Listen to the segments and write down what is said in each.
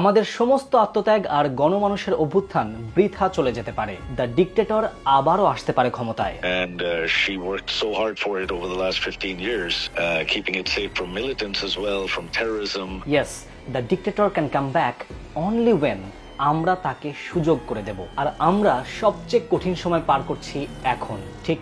আমাদের সমস্ত আত্মত্যাগ আর গণমানুষের অভ্যুত্থান বৃথা চলে যেতে পারে। দ্য ডিক্টেটর আবারও আসতে পারে ক্ষমতায়। And she worked so hard for it over the last 15 years, keeping it safe from militants as well, from terrorism. Yes, the dictator can come back only when আমরা তাকে সুযোগ করে দেব। আর আমরা সবচেয়ে কঠিন সময় পার করছি এখন, ঠিক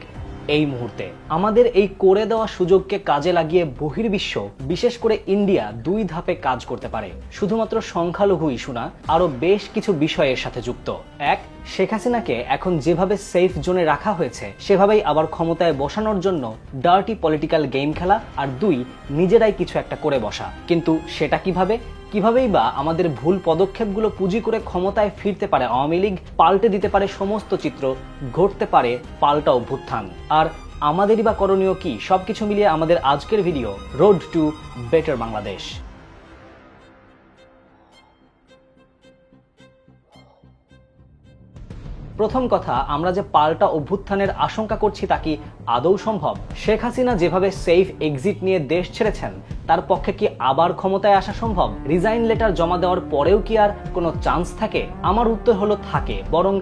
এই মুহূর্তে। আমাদের এই করে দেওয়া সুযোগকে কাজে লাগিয়ে বহির্বিশ্ব, বিশেষ করে ইন্ডিয়া, দুই ধাপে কাজ করতে পারে। শুধুমাত্র সংখ্যালঘু ইস্যু না, আরো বেশ কিছু বিষয়ের সাথে যুক্ত। এক, শেখ হাসিনাকে এখন যেভাবে সেফ জোনে রাখা হয়েছে সেভাবেই আবার ক্ষমতায় বসানোর জন্য ডার্টি পলিটিক্যাল গেম খেলা। আর দুই, নিজেরাই কিছু একটা করে বসা। কিন্তু সেটা কিভাবেই বা আমাদের ভুল পদক্ষেপগুলো পুঁজি করে ক্ষমতায় ফিরতে পারে আওয়ামী লীগ, পাল্টে দিতে পারে সমস্ত চিত্র, ঘটতে পারে পাল্টা অভ্যুত্থান। আর আমাদেরই বা করণীয় কি? সবকিছু মিলিয়ে আমাদের আজকের video, road to better Bangladesh. প্রথম কথা, আমরা যে পাল্টা অভ্যুত্থানের আশঙ্কা করছি তা কি আদৌ সম্ভব? শেখ হাসিনা যেভাবে সেফ এক্সিট নিয়ে দেশ ছেড়েছেন, তার পক্ষে কি আবার ক্ষমতায় আসা সম্ভব? রিজাইন লেটার জমা দেওয়ার পরেও কি আর কোনো চান্স থাকে? আমার উত্তর হলো থাকে, বরং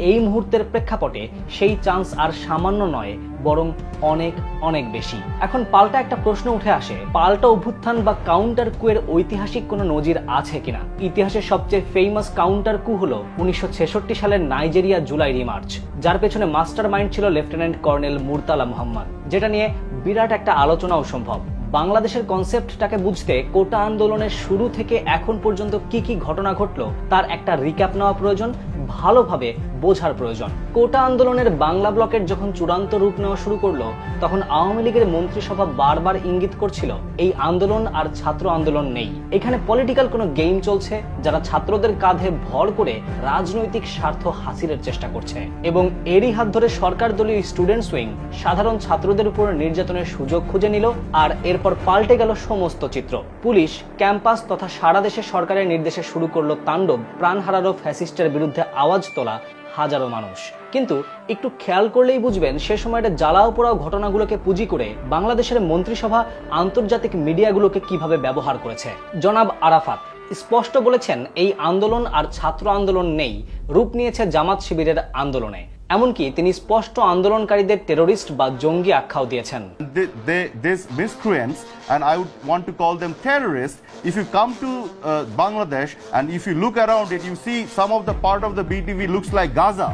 এই মুহূর্তের প্রেক্ষাপটে সেই চান্স আর সামান্য নয়, বরং অনেক অনেক বেশি। এখন পাল্টা একটা প্রশ্ন উঠে আসে, পাল্টা অভ্যুত্থান বা কাউন্টার কুয়ের ঐতিহাসিক কোনো নজির আছে কিনা? ইতিহাসের সবচেয়ে ফেমাস কাউন্টার কু হলো 1966 সালের নাইজেরিয়া জুলাই রিমার্চ, যার পেছনে মাস্টার মাইন্ড ছিল লেফটেন্যান্ট কর্নেল মুরতালা মুহাম্মদ, যেটা নিয়ে বিরাট একটা আলোচনাও সম্ভব। বাংলাদেশের কনসেপ্টটাকে বুঝতে কোটা আন্দোলনের শুরু থেকে এখন পর্যন্ত কি কি ঘটনা ঘটলো তার একটা রিক্যাপ নেওয়া প্রয়োজন, ভালোভাবে বোঝার প্রয়োজন। কোটা আন্দোলনের বাংলা ব্লকের যখন চূড়ান্ত রূপ নেওয়া শুরু করলো, তখন আওয়ামী লীগের মন্ত্রিসভা বারবার ইঙ্গিত করছিল এই আন্দোলন আর ছাত্র আন্দোলন নেই, এখানে পলিটিক্যাল কোনো গেম চলছে, যারা ছাত্রদের কাঁধে ভর করে রাজনৈতিক স্বার্থ হাসিলের চেষ্টা করছে। এবং এরই হাত ধরে সরকার দলীয় স্টুডেন্টস উইং সাধারণ ছাত্রদের উপর নির্যাতনের সুযোগ খুঁজে নিল। আর এরপর পাল্টে গেল সমস্ত চিত্র। পুলিশ, ক্যাম্পাস তথা সারা দেশে সরকারের নির্দেশে শুরু করলো তাণ্ডব, প্রাণ হারালো ফ্যাসিস্টের বিরুদ্ধে আওয়াজ তোলা হাজারো মানুষ। কিন্তু একটু খেয়াল করলেই বুঝবেন সে সময়টা জ্বালাও পোড়াও ঘটনাগুলোকে পুঁজি করে বাংলাদেশের মন্ত্রিসভা আন্তর্জাতিক মিডিয়াগুলোকে কিভাবে ব্যবহার করেছে। জনাব আরাফাত স্পষ্ট বলেছেন এই আন্দোলন আর ছাত্র আন্দোলন নেই, রূপ নিয়েছে জামাত শিবিরের আন্দোলনে। এমনকি তিনি স্পষ্ট আন্দোলনকারীদের টেরোরিস্ট বা জঙ্গি আখ্যাও দিয়েছেন। These miscreants, and I would want to call them terrorists, if you come to Bangladesh and if you look around it, you see some of the part of the BTV looks like Gaza.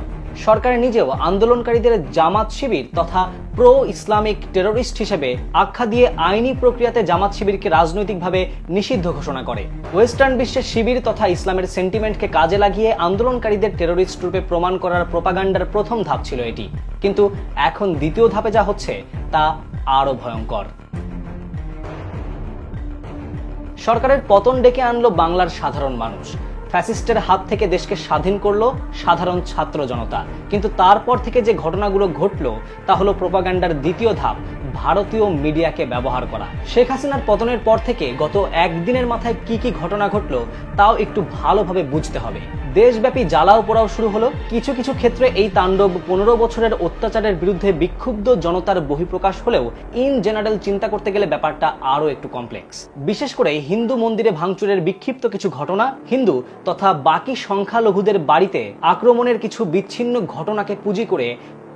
সরকার নিজেও আন্দোলনকারীদের জামাত শিবির তথা pro Islamic terrorist হিসেবে আখ্যা দিয়ে আইনি প্রক্রিয়াতে জামাত শিবিরকে রাজনৈতিকভাবে নিষিদ্ধ ঘোষণা করে। ওয়েস্টার্ন বিশ্বের শিবির তথা ইসলামের সেন্টিমেন্টকে কাজে লাগিয়ে আন্দোলনকারীদের টেরোরিস্ট রূপে প্রমাণ করার প্রোপাগান্ডার প্রথম ধাপ ছিল এটি। কিন্তু এখন দ্বিতীয় ধাপে যা হচ্ছে তা আরো ভয়ঙ্কর। সরকারের পতন ডেকে আনলো বাংলার সাধারণ মানুষ, ফ্যাসিস্টের হাত থেকে দেশকে স্বাধীন করলো সাধারণ ছাত্র জনতা। কিন্তু তারপর থেকে যে ঘটনাগুলো ঘটলো তা হলো প্রোপাগান্ডার দ্বিতীয় ধাপ, ভারতীয় মিডিয়াকে ব্যবহার করা। শেখ হাসিনার পতনের পর থেকে গত একদিনের মাথায় কি কি ঘটনা ঘটলো তাও একটু ভালোভাবে বুঝতে হবে। দেশব্যাপী জ্বালাও পোড়াও শুরু হলো। কিছু কিছু ক্ষেত্রে এই তাণ্ডব 15 বছরের অত্যাচারের বিরুদ্ধে বিক্ষুব্ধ জনতার বহিঃপ্রকাশ হলেও ইন জেনারেল চিন্তা করতে গেলে ব্যাপারটা আরো একটু কমপ্লেক্স। বিশেষ করে হিন্দু মন্দিরে ভাঙচুরের বিক্ষিপ্ত কিছু ঘটনা, হিন্দু তথা বাকি সংখ্যালঘুদের বাড়িতে আক্রমণের কিছু বিচ্ছিন্ন ঘটনাকে পুঁজি করে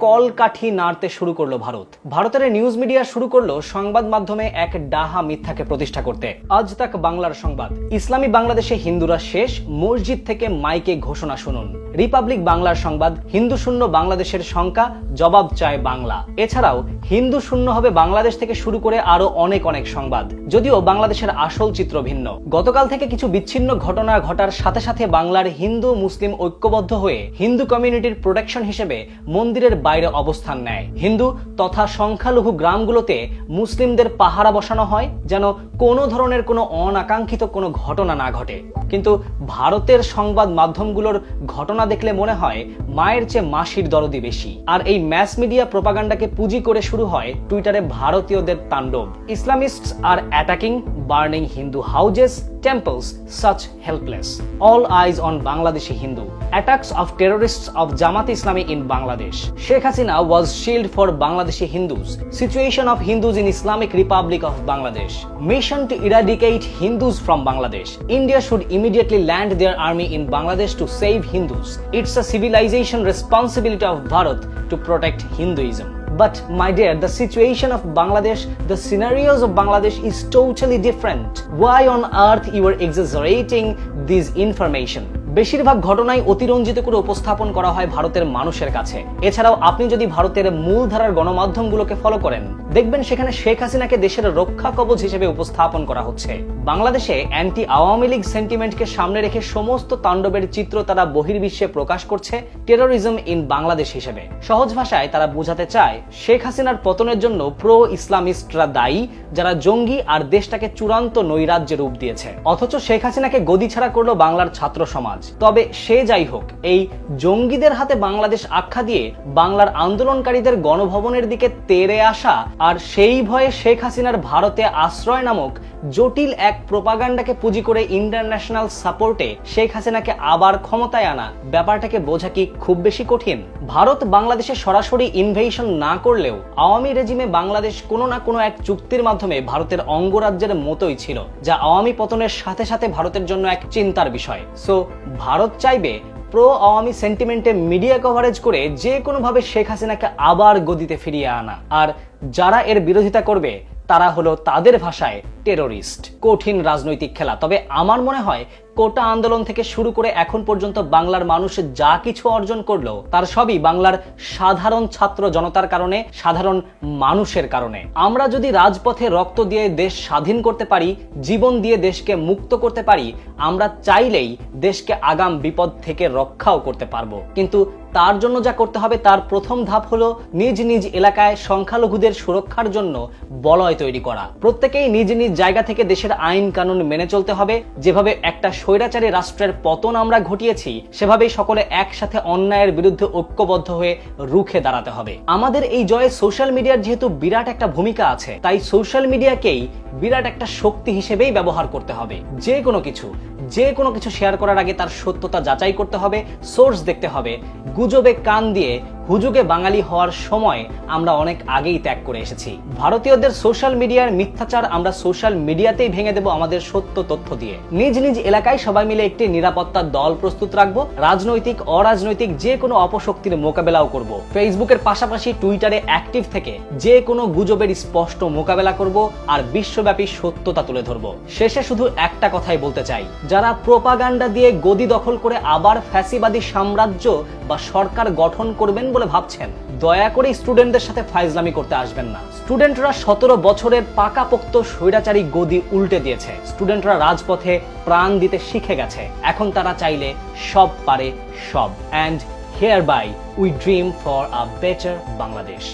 কলকাঠি নাড়তে শুরু করলো ভারত। ভারতের নিউজ মিডিয়া শুরু করলো সংবাদ মাধ্যমে এক ডাহা মিথ্যাকে প্রতিষ্ঠা করতে। আজ তাক বাংলার সংবাদ, ইসলামী বাংলাদেশে হিন্দুরা শেষ, মসজিদ থেকে মাইকে ঘোষণা শুনুন। রিপাবলিক বাংলার সংবাদ, হিন্দু শূন্য বাংলাদেশের শঙ্কা, জবাব চায় বাংলা। এছাড়াও হিন্দু শূন্য হবে বাংলাদেশ থেকে শুরু করে আরো অনেক অনেক সংবাদ, যদিও বাংলাদেশের আসল চিত্র ভিন্ন। গতকাল থেকে কিছু বিচ্ছিন্ন ঘটনা ঘটার সাথে সাথে বাংলার হিন্দু মুসলিম ঐক্যবদ্ধ হয়ে হিন্দু কমিউনিটির প্রোটেকশন হিসেবে মন্দিরের বাইরে অবস্থান নেয়। হিন্দু তথা সংখ্যালঘু গ্রামগুলোতে মুসলিমদের পাহারা বসানো হয় যেন কোনো ধরনের কোনো অনাকাঙ্ক্ষিত কোনো ঘটনা না ঘটে। কিন্তু ভারতের সংবাদ মাধ্যমগুলোর ঘটনা দেখলে মনে হয় মায়ের চেয়ে মাসির দরদি বেশি। আর এই ম্যাস মিডিয়া প্রোপাগান্ডাকে পুঁজি করে শুরু হয় টুইটারে ভারতীয়দের তাণ্ডব। Islamists are attacking, burning Hindu houses, temples, such helpless. All eyes on Bangladeshi Hindu. Attacks of terrorists of Jamaat Islami in Bangladesh. Sheikh Hasina was shield for Bangladeshi Hindus. Situation of Hindus in Islamic Republic of Bangladesh. Mission mission to eradicate Hindus from Bangladesh. India should immediately land their army in Bangladesh to save Hindus. It's a civilization responsibility of Bharat to protect Hinduism. But my dear, the situation of Bangladesh, the scenarios of Bangladesh is totally different. Why on earth you are exaggerating this information? বেশিরভাগ ঘটনাই অতিরঞ্জিত করে উপস্থাপন করা হয় ভারতের মানুষের কাছে। এছাড়াও আপনি যদি ভারতের মূলধারার গণমাধ্যমগুলোকে ফলো করেন, দেখবেন সেখানে শেখ হাসিনাকে দেশের রক্ষা কবচ হিসেবে উপস্থাপন করা হচ্ছে। বাংলাদেশে অ্যান্টি আওয়ামী লীগ সেন্টিমেন্টকে সামনে রেখে সমস্ত তাণ্ডবের চিত্র তারা বহির্বিশ্বে প্রকাশ করছে টেরোরিজম ইন বাংলাদেশ হিসেবে। সহজ ভাষায় তারা বোঝাতে চায় শেখ হাসিনার পতনের জন্য প্রো ইসলামিস্টরা দায়ী, যারা জঙ্গি আর দেশটাকে চূড়ান্ত নৈরাজ্যে রূপ দিয়েছে। অথচ শেখ হাসিনাকে গদি ছাড়া করলো বাংলার ছাত্র সমাজ। তবে সে যাই হোক, এই জঙ্গিদের হাতে বাংলাদেশ আখ্যা দিয়ে বাংলার আন্দোলনকারীদের গণভবনের দিকে তেড়ে আসা আর সেই ভয়ে শেখ হাসিনার ভারতে আশ্রয় নামক জটিল এক প্রোপাগান্ডাকে পুঁজি করে ইন্টারন্যাশনাল সাপোর্টে শেখ হাসিনাকে আবার ক্ষমতায় আনা, ব্যাপারটাকে বোঝা কি খুব বেশি কঠিন? ভারত বাংলাদেশে সরাসরি ইনভেশন না করলেও আওয়ামী রেজিমে বাংলাদেশ কোনো না কোনো এক চুক্তির মাধ্যমে ভারতের অঙ্গরাজ্যের মতোই ছিল, যা আওয়ামী পতনের সাথে সাথে ভারতের জন্য এক চিন্তার বিষয়। সো ভারত চাইবে প্রো আওয়ামী সেন্টিমেন্টে মিডিয়া কভারেজ করে যে কোনোভাবে শেখ হাসিনাকে আবার গদিতে ফিরিয়ে আনা, আর যারা এর বিরোধিতা করবে তারা হলো তাদের ভাষায় টেরোরিস্ট। কঠিন রাজনৈতিক খেলা। তবে আমার মনে হয় কোটা আন্দোলন থেকে শুরু করে এখন পর্যন্ত বাংলার মানুষ যা কিছু অর্জন করলো তার সবই বাংলার সাধারণ ছাত্র জনতার কারণে, সাধারণ মানুষের কারণে। আমরা যদি রাজপথে রক্ত দিয়ে দেশ স্বাধীন করতে পারি, জীবন দিয়ে দেশকে মুক্ত করতে পারি, আমরা চাইলেই দেশকে আগাম বিপদ থেকে রক্ষাও করতে পারবো। কিন্তু তার জন্য যা করতে হবে তার প্রথম ধাপ হলো নিজ নিজ এলাকায় সংখ্যালঘুদের সুরক্ষার জন্য বলয় তৈরি করা। প্রত্যেকেই নিজ নিজ জায়গা থেকে দেশের আইন কানুন মেনে চলতে হবে। যেভাবে একটা স্বৈরাচারী রাষ্ট্রের পতন আমরা ঘটিয়েছি, সেভাবেই সকলে একসাথে অন্যায়ের বিরুদ্ধে ঐক্যবদ্ধ হয়ে রুখে দাঁড়াতে হবে। আমাদের এই জয়ে সোশ্যাল মিডিয়ার যেহেতু বিরাট একটা ভূমিকা আছে, তাই সোশ্যাল মিডিয়াকেই বিরাট একটা শক্তি হিসেবেই ব্যবহার করতে হবে। যে কোনো কিছু শেয়ার করার আগে তার সত্যতা যাচাই করতে হবে, সোর্স দেখতে হবে। গুজবে কান দিয়ে হুজুগে বাঙালি হওয়ার সময় আমরা অনেক আগেই ত্যাগ করে এসেছি। ভারতীয়দের সোশ্যাল মিডিয়ার মিথ্যাচার আমরা সোশ্যাল মিডিয়াতেই ভেঙে দেব আমাদের সত্য তথ্য দিয়ে। নিজ নিজ এলাকায় সবাই মিলে একটি নিরাপত্তা দল প্রস্তুত রাখবো। রাজনৈতিক অরাজনৈতিক যে কোনো অপশক্তির মোকাবেলাও করব। ফেসবুকের পাশাপাশি টুইটারে অ্যাক্টিভ থেকে যে কোনো গুজবের স্পষ্ট মোকাবেলা করব আর বিশ্বব্যাপী সত্যতা তুলে ধরব। শেষে শুধু একটা কথাই বলতে চাই, যারা প্রোপাগান্ডা দিয়ে গদি দখল করে আবার ফ্যাসিবাদী সাম্রাজ্য বা সরকার গঠন করবেন বলে ভাবছেন, দয়া করে স্টুডেন্টদের সাথে ফাইজলামি করতে আসবেন না। স্টুডেন্টরা 17 বছরের পাকাপোক্ত স্বৈরাচারী গদি উল্টে দিয়েছে। স্টুডেন্টরা রাজপথে প্রাণ দিতে শিখে গেছে। এখন তারা চাইলে সব পারে সব। And hereby we dream for a better Bangladesh.